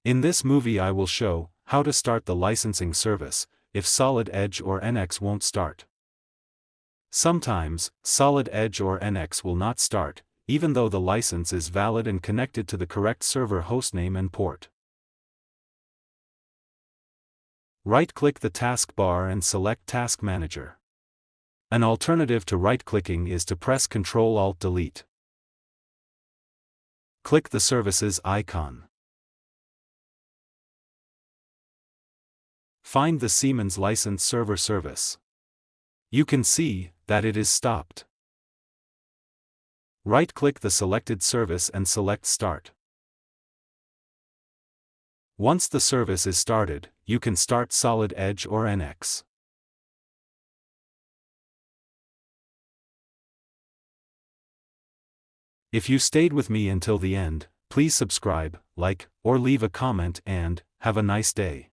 In this movie I will show how to start the licensing service if Solid Edge or NX won't start. Sometimes, Solid Edge or NX will not start, even though the license is valid and connected to the correct server hostname and port. Right-click the taskbar and select Task Manager. An alternative to right-clicking is to press Ctrl-Alt-Delete. Click the Services icon. Find the Siemens License Server service. You can see that it is stopped. Right-click the selected service and select Start. Once the service is started, you can start Solid Edge or NX. If you stayed with me until the end, please subscribe, like, or leave a comment and have a nice day.